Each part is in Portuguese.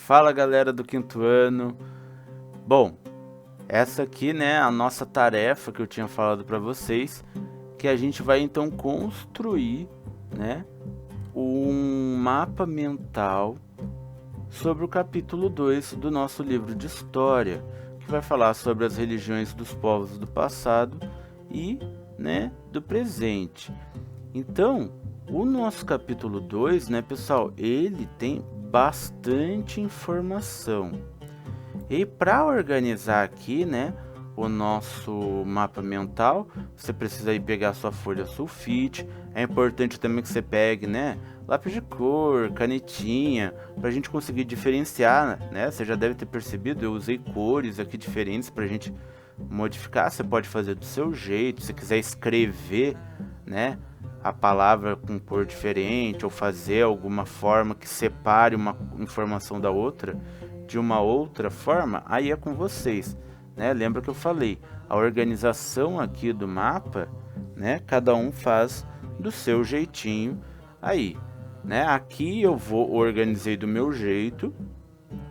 Fala galera do quinto ano. Bom, essa aqui, né, a nossa tarefa que eu tinha falado para vocês, que a gente vai então construir, né, um mapa mental sobre o capítulo 2 do nosso livro de história, que vai falar sobre as religiões dos povos do passado e, né, do presente. Então, o nosso capítulo 2, né, pessoal, ele tem bastante informação. E para organizar aqui, né, o nosso mapa mental, você precisa aí pegar sua folha sulfite. É importante também que você pegue, né, lápis de cor, canetinha, para a gente conseguir diferenciar, né? Você já deve ter percebido, eu usei cores aqui diferentes para a gente modificar. Você pode fazer do seu jeito, se quiser escrever, né, a palavra com cor diferente ou fazer alguma forma que separe uma informação da outra de uma outra forma, aí é com vocês, né? Lembra que eu falei, a organização aqui do mapa, né? Cada um faz do seu jeitinho aí, né? Aqui eu organizei do meu jeito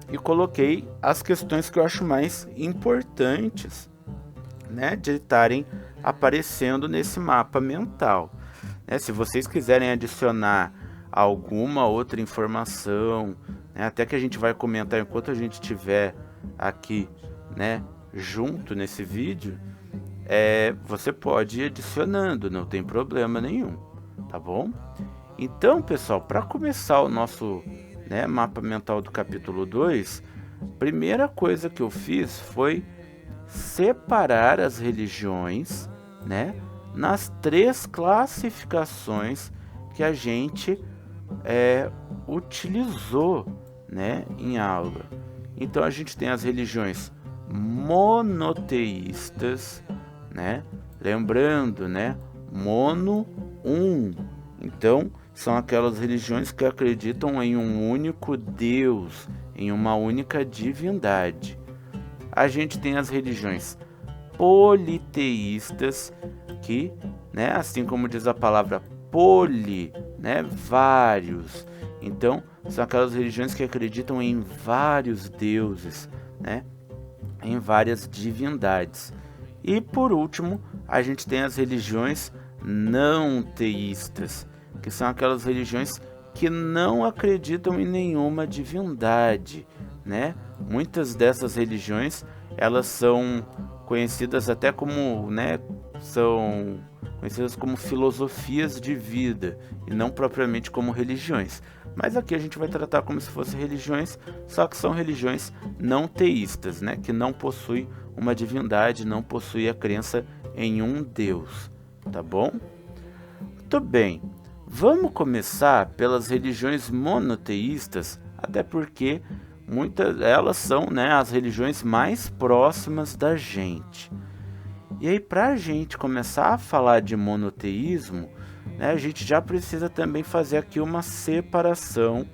e coloquei as questões que eu acho mais importantes, né, de estarem aparecendo nesse mapa mental. Se vocês quiserem adicionar alguma outra informação, né, até que a gente vai comentar enquanto a gente estiver aqui, né, junto nesse vídeo, você pode ir adicionando, não tem problema nenhum, tá bom? Então, pessoal, para começar o nosso, né, mapa mental do capítulo 2, primeira coisa que eu fiz foi separar as religiões, né, nas 3 classificações que a gente utilizou, né, em aula. Então a gente tem as religiões monoteístas, né? Lembrando, né, mono, um. Então são aquelas religiões que acreditam em um único Deus, em uma única divindade. A gente tem as religiões politeístas, que, né, assim como diz a palavra poli, né, vários. Então, são aquelas religiões que acreditam em vários deuses, né, em várias divindades. E por último, a gente tem as religiões não teístas, que são aquelas religiões que não acreditam em nenhuma divindade, né? Muitas dessas religiões, elas são conhecidas até como, né, são conhecidas como filosofias de vida e não propriamente como religiões. Mas aqui a gente vai tratar como se fossem religiões, só que são religiões não teístas, né, que não possuem uma divindade, não possuem a crença em um Deus, tá bom? Muito bem. Vamos começar pelas religiões monoteístas, até porque muitas elas são, né, as religiões mais próximas da gente. E aí, para a gente começar a falar de monoteísmo, né, a gente já precisa também fazer aqui uma separação,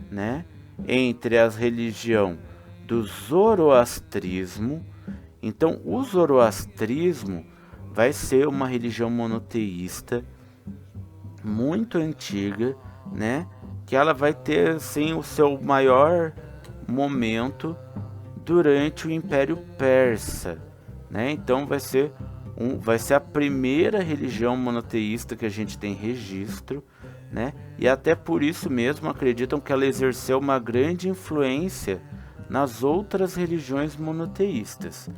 né, entre a religião do zoroastrismo. Então, o zoroastrismo vai ser uma religião monoteísta muito antiga, né, que ela vai ter assim o seu maior momento durante o Império Persa, né? Então vai ser a primeira religião monoteísta que a gente tem registro, né? E até por isso mesmo acreditam que ela exerceu uma grande influência nas outras religiões monoteístas,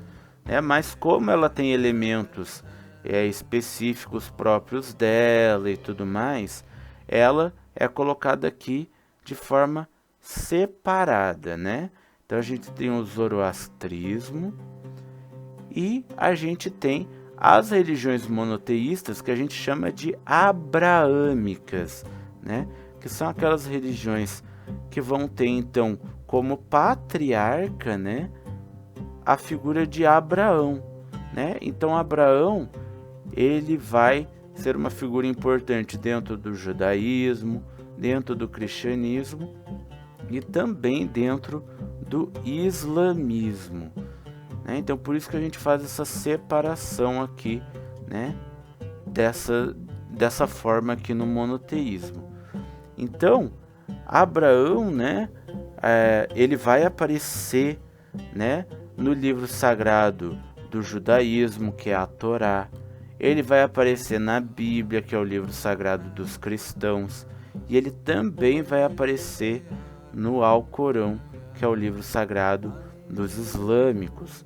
né? Mas como ela tem elementos específicos próprios dela e tudo mais, ela é colocada aqui de forma separada, né? Então a gente tem o zoroastrismo e a gente tem as religiões monoteístas que a gente chama de abraâmicas, né? Que são aquelas religiões que vão ter então como patriarca, né, a figura de Abraão, né? Então Abraão, ele vai ser uma figura importante dentro do judaísmo, dentro do cristianismo e também dentro do islamismo, né? Então por isso que a gente faz essa separação aqui, né, dessa forma aqui no monoteísmo. Então Abraão, né, ele vai aparecer, né, no livro sagrado do judaísmo, que é a Torá. Ele vai aparecer na Bíblia, que é o livro sagrado dos cristãos, e ele também vai aparecer no Alcorão, que é o livro sagrado dos islâmicos,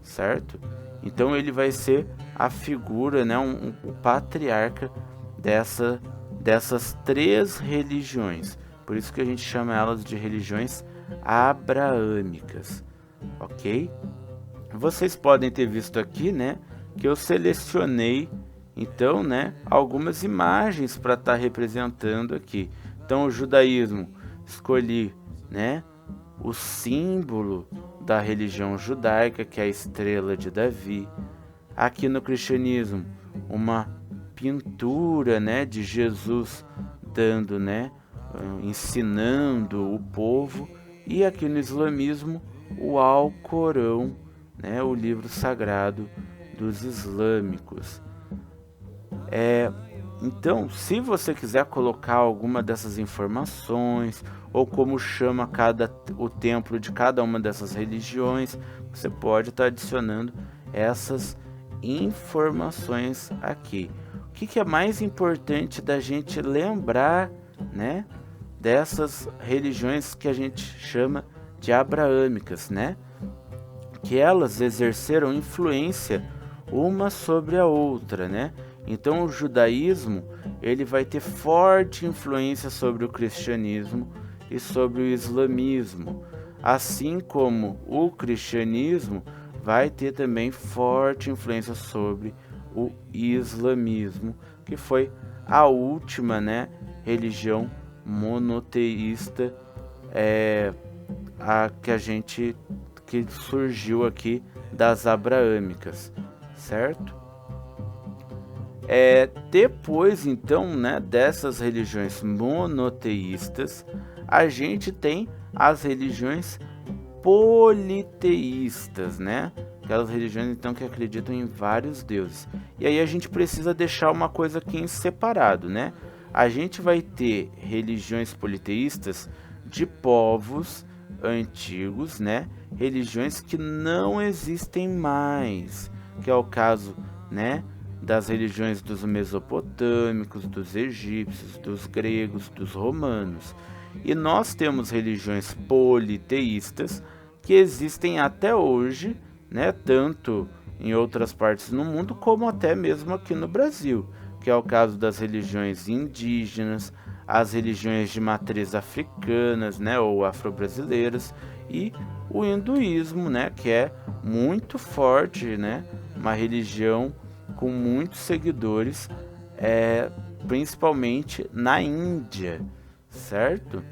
certo? Então ele vai ser a figura, né, o patriarca dessas três religiões. Por isso que a gente chama elas de religiões abraâmicas, ok? Vocês podem ter visto aqui, né, que eu selecionei, então, né, algumas imagens para estar representando aqui. Então, o judaísmo, escolhi, né, o símbolo da religião judaica, que é a estrela de Davi. Aqui no cristianismo, uma pintura, né, de Jesus dando, né, ensinando o povo. E aqui no islamismo, o Alcorão, né, o livro sagrado dos islâmicos. Então, se você quiser colocar alguma dessas informações, ou como chama o templo de cada uma dessas religiões, você pode estar adicionando essas informações aqui. O que é mais importante da gente lembrar, né, dessas religiões que a gente chama de abraâmicas, né? Que elas exerceram influência uma sobre a outra, né? Então o judaísmo, ele vai ter forte influência sobre o cristianismo e sobre o islamismo, assim como o cristianismo vai ter também forte influência sobre o islamismo, que foi a última, né, religião monoteísta que surgiu aqui das abraâmicas, certo? Depois, então, né, dessas religiões monoteístas, a gente tem as religiões politeístas, né? Aquelas religiões, então, que acreditam em vários deuses. E aí a gente precisa deixar uma coisa aqui em separado, né? A gente vai ter religiões politeístas de povos antigos, né? Religiões que não existem mais, que é o caso, né, das religiões dos mesopotâmicos, dos egípcios, dos gregos, dos romanos. E nós temos religiões politeístas que existem até hoje, né, tanto em outras partes do mundo como até mesmo aqui no Brasil, que é o caso das religiões indígenas, as religiões de matriz africanas, né, ou afro-brasileiras, e o hinduísmo, né, que é muito forte, né, uma religião com muitos seguidores, principalmente na Índia, certo?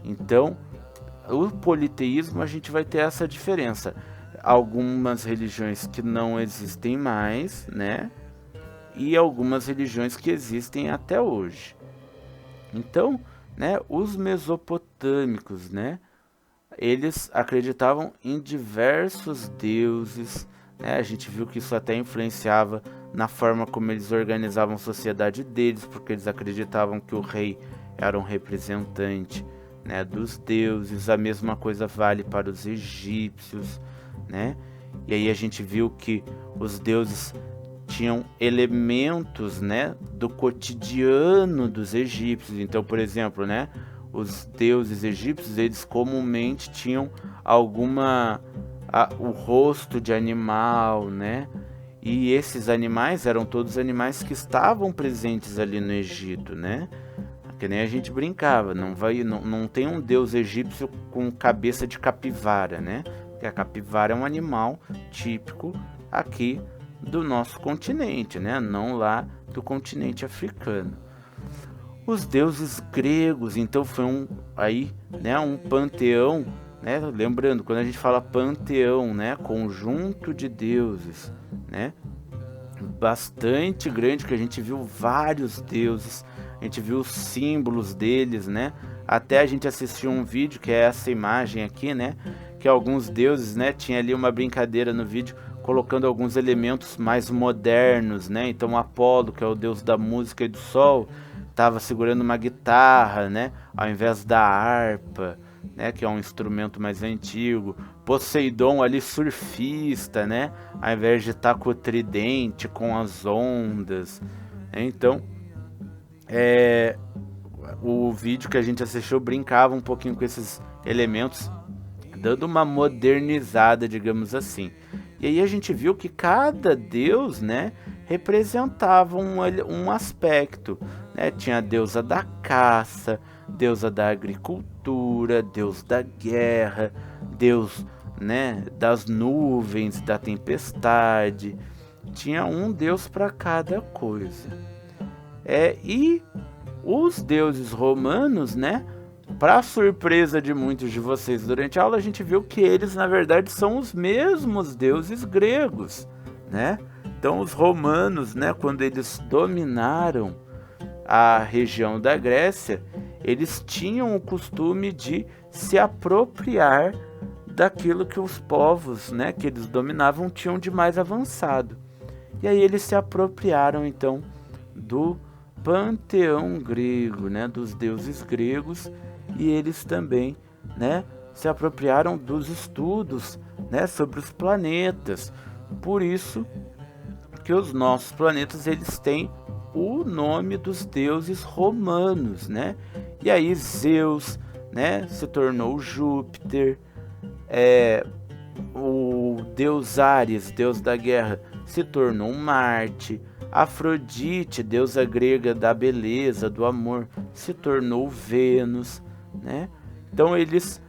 Então, o politeísmo a gente vai ter essa diferença. Algumas religiões que não existem mais, né? E algumas religiões que existem até hoje. Então, né, os mesopotâmicos, né, eles acreditavam em diversos deuses, né? A gente viu que isso até influenciava na forma como eles organizavam a sociedade deles, porque eles acreditavam que o rei era um representante, né, dos deuses. A mesma coisa vale para os egípcios, né? E aí a gente viu que os deuses tinham elementos, né, do cotidiano dos egípcios. Então, por exemplo, né, os deuses egípcios, eles comumente tinham o rosto de animal, né? E esses animais eram todos animais que estavam presentes ali no Egito, né? Que nem a gente brincava, não tem um deus egípcio com cabeça de capivara, né? Porque a capivara é um animal típico aqui do nosso continente, né? Não lá do continente africano. Os deuses gregos, então foi um panteão, né? Lembrando, quando a gente fala panteão, né, conjunto de deuses, né, bastante grande, que a gente viu vários deuses, a gente viu os símbolos deles, né? Até a gente assistiu um vídeo, que é essa imagem aqui, né, que alguns deuses, né, tinha ali uma brincadeira no vídeo colocando alguns elementos mais modernos, né? Então Apolo, que é o deus da música e do sol, estava segurando uma guitarra, né, ao invés da harpa, né, que é um instrumento mais antigo. Poseidon ali surfista, né, ao invés de estar com o tridente, com as ondas. Então, o vídeo que a gente assistiu brincava um pouquinho com esses elementos, dando uma modernizada, digamos assim. E aí a gente viu que cada deus, né, representava um aspecto, né? Tinha a deusa da caça, deusa da agricultura, deus da guerra, deus, né, das nuvens, da tempestade. Tinha um deus para cada coisa. E os deuses romanos, né? Para surpresa de muitos de vocês durante a aula, a gente viu que eles, na verdade, são os mesmos deuses gregos, né? Então, os romanos, né, quando eles dominaram a região da Grécia, eles tinham o costume de se apropriar daquilo que os povos, né, que eles dominavam tinham de mais avançado. E aí eles se apropriaram, então, do panteão grego, né, dos deuses gregos, e eles também, né, se apropriaram dos estudos, né, sobre os planetas. Por isso que os nossos planetas eles têm o nome dos deuses romanos, né? E aí Zeus, né, se tornou Júpiter, o deus Ares, deus da guerra, se tornou Marte. Afrodite, deusa grega da beleza, do amor, se tornou Vênus, né? Então eles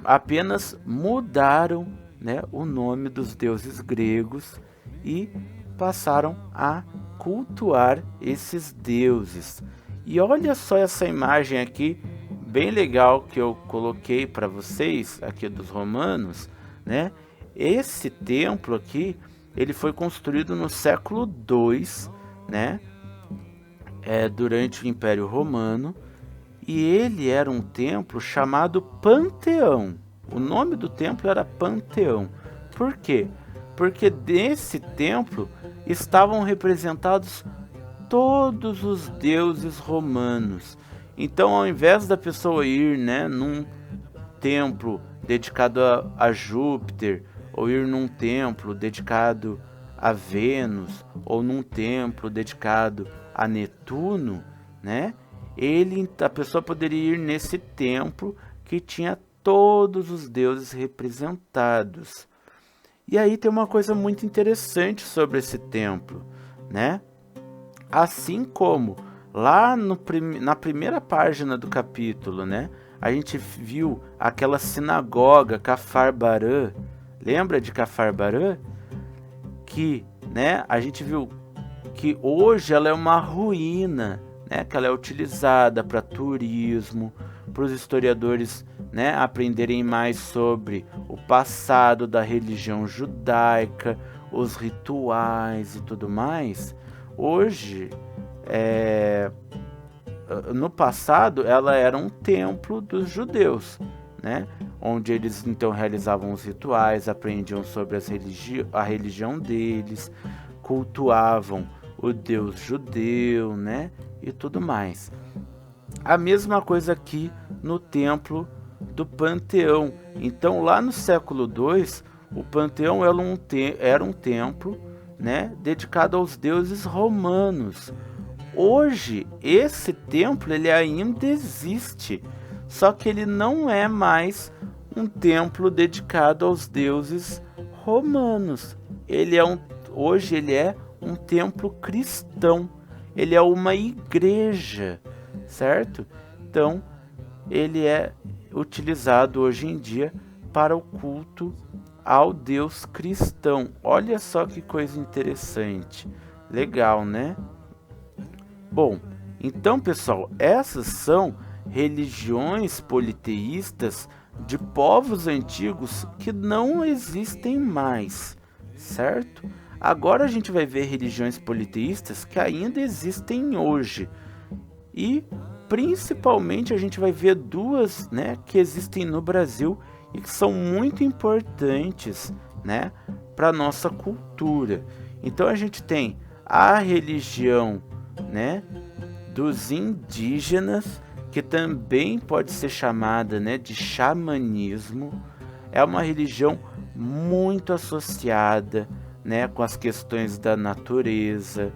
apenas mudaram, né, o nome dos deuses gregos e passaram a cultuar esses deuses. E olha só essa imagem aqui, bem legal, que eu coloquei para vocês aqui dos romanos, né? Esse templo aqui, ele foi construído no século II, né? Durante o Império Romano, e ele era um templo chamado Panteão. O nome do templo era Panteão. Por quê? Porque nesse templo estavam representados todos os deuses romanos. Então, ao invés da pessoa ir, né, num templo dedicado a Júpiter, ou ir num templo dedicado a Vênus, ou num templo dedicado a Netuno, né? A pessoa poderia ir nesse templo que tinha todos os deuses representados. E aí tem uma coisa muito interessante sobre esse templo, né? Assim como lá na primeira página do capítulo, né? A gente viu aquela sinagoga Cafarbarã. Lembra de Cafarbarã? Que, né, a gente viu que hoje ela é uma ruína, né, que ela é utilizada para turismo, para os historiadores, né, aprenderem mais sobre o passado da religião judaica, os rituais e tudo mais. Hoje, no passado, ela era um templo dos judeus, né, onde eles então realizavam os rituais, aprendiam sobre a religião deles, cultuavam o Deus judeu, né, e tudo mais. A mesma coisa aqui no templo do Panteão. Então, lá no século II, o Panteão era um templo, né, dedicado aos deuses romanos. Hoje, esse templo ele ainda existe, só que ele não é mais um templo dedicado aos deuses romanos. Hoje ele é um templo cristão. Ele é uma igreja, certo? Então, ele é utilizado hoje em dia para o culto ao Deus cristão. Olha só que coisa interessante. Legal, né? Bom, então, pessoal, essas são religiões politeístas de povos antigos que não existem mais, certo? Agora a gente vai ver religiões politeístas que ainda existem hoje. E principalmente a gente vai ver duas, né, que existem no Brasil e que são muito importantes, né, para nossa cultura. Então a gente tem a religião, né, dos indígenas, que também pode ser chamada, né, de xamanismo. É uma religião muito associada, né, com as questões da natureza.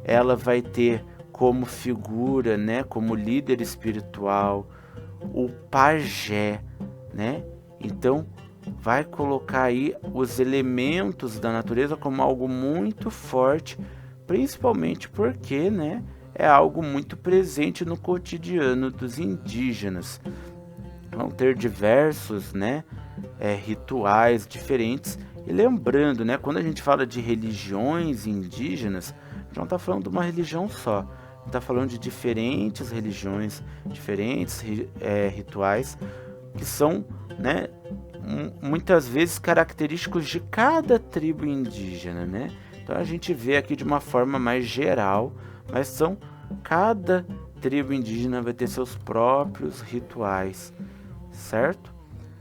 Ela vai ter como figura, né, como líder espiritual, o pajé, né? Então, vai colocar aí os elementos da natureza como algo muito forte, principalmente porque, né, é algo muito presente no cotidiano dos indígenas. Vão ter diversos, né, rituais diferentes. E lembrando, né, quando a gente fala de religiões indígenas, a gente não está falando de uma religião só. Está falando de diferentes religiões, diferentes rituais que são, né, muitas vezes característicos de cada tribo indígena, né? Então a gente vê aqui de uma forma mais geral, mas são cada tribo indígena vai ter seus próprios rituais, certo?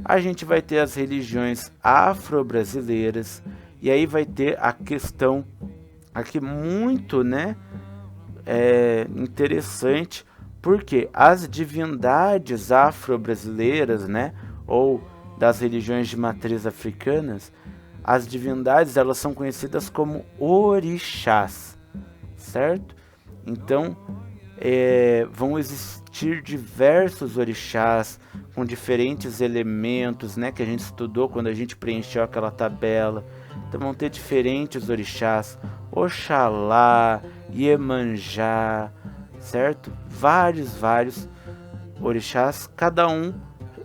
A gente vai ter as religiões afro-brasileiras e aí vai ter a questão aqui muito, né, interessante, porque as divindades afro-brasileiras, né, ou das religiões de matriz africanas, as divindades elas são conhecidas como orixás, certo? Então, vão existir diversos orixás com diferentes elementos, né, que a gente estudou quando a gente preencheu aquela tabela. Então vão ter diferentes orixás, Oxalá, Iemanjá, certo? Vários orixás, cada um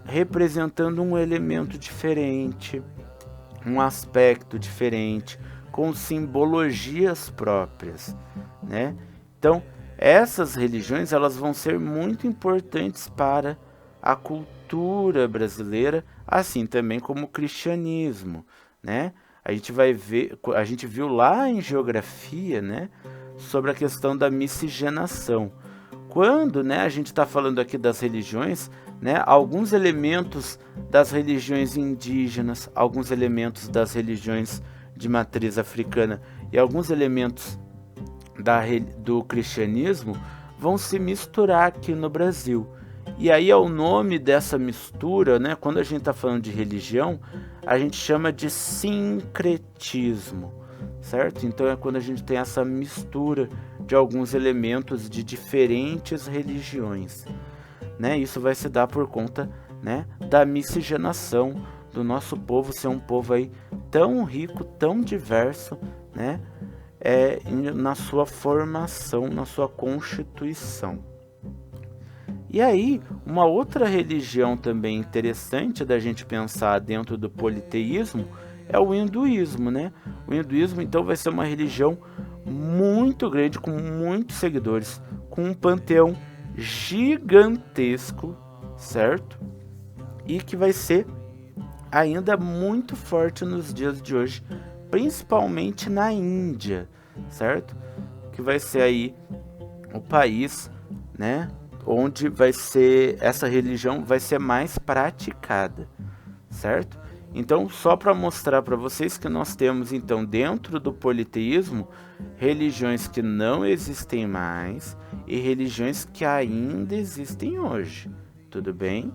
representando um elemento diferente, um aspecto diferente, com simbologias próprias, né? Então, essas religiões elas vão ser muito importantes para a cultura brasileira, assim também como o cristianismo, né? A gente vai ver, a gente viu lá em geografia, né, sobre a questão da miscigenação. Quando, né, a gente está falando aqui das religiões, né, alguns elementos das religiões indígenas, alguns elementos das religiões de matriz africana e alguns elementos do cristianismo vão se misturar aqui no Brasil. E aí é o nome dessa mistura, né? Quando a gente está falando de religião, a gente chama de sincretismo, certo? Então é quando a gente tem essa mistura de alguns elementos de diferentes religiões, né? Isso vai se dar por conta, né, da miscigenação do nosso povo ser um povo aí tão rico, tão diverso, né? Na sua formação, na sua constituição. E aí, uma outra religião também interessante da gente pensar dentro do politeísmo é o hinduísmo, né? O hinduísmo, então, vai ser uma religião muito grande, com muitos seguidores, com um panteão gigantesco, certo? E que vai ser ainda muito forte nos dias de hoje, principalmente na Índia, certo? Que vai ser aí o país, né, onde vai ser essa religião vai ser mais praticada, certo? Então, só para mostrar para vocês que nós temos então dentro do politeísmo religiões que não existem mais e religiões que ainda existem hoje, tudo bem?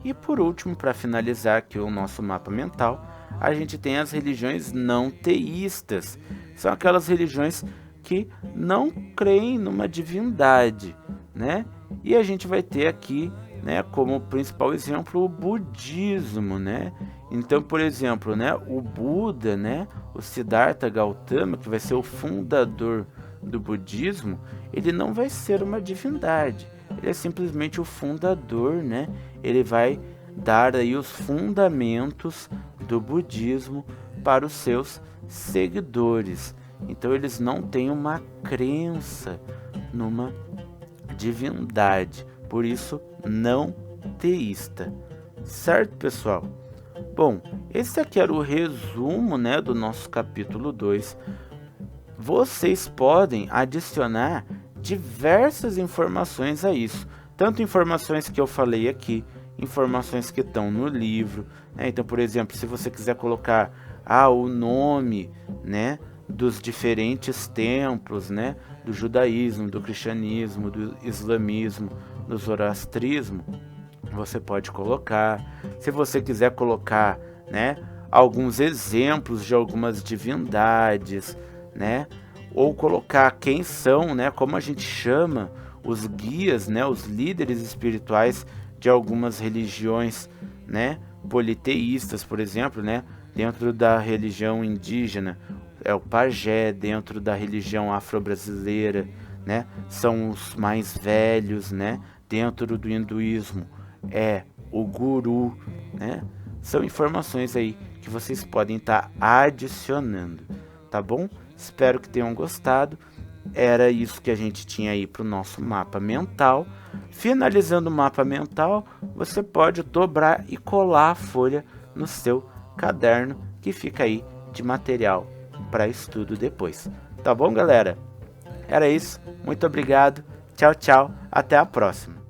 E por último, para finalizar aqui o nosso mapa mental, a gente tem as religiões não teístas. São aquelas religiões que não creem numa divindade, né? E a gente vai ter aqui, né, como principal exemplo o budismo, né? Então, por exemplo, né, o Buda, né, o Siddhartha Gautama, que vai ser o fundador do budismo, ele não vai ser uma divindade. Ele é simplesmente o fundador, né? Ele vai dar aí os fundamentos do budismo para os seus seguidores. Então eles não têm uma crença numa divindade, por isso não teísta. Certo, pessoal? Bom, esse aqui era o resumo, né, do nosso capítulo 2. Vocês podem adicionar diversas informações a isso, tanto informações que eu falei aqui, informações que estão no livro, né? Então, por exemplo, se você quiser colocar o nome, né, dos diferentes templos, né, do judaísmo, do cristianismo, do islamismo, do zoroastrismo, você pode colocar. Se você quiser colocar, né, alguns exemplos de algumas divindades, né, ou colocar quem são, né, como a gente chama os guias, né, os líderes espirituais de algumas religiões, né, politeístas, por exemplo, né, dentro da religião indígena é o pajé, dentro da religião afro-brasileira, né, são os mais velhos, né, dentro do hinduísmo é o guru, né, são informações aí que vocês podem estar adicionando, tá bom? Espero que tenham gostado. Era isso que a gente tinha aí para o nosso mapa mental. Finalizando o mapa mental, você pode dobrar e colar a folha no seu caderno, que fica aí de material para estudo depois. Tá bom, galera? Era isso. Muito obrigado. Tchau, tchau. Até a próxima.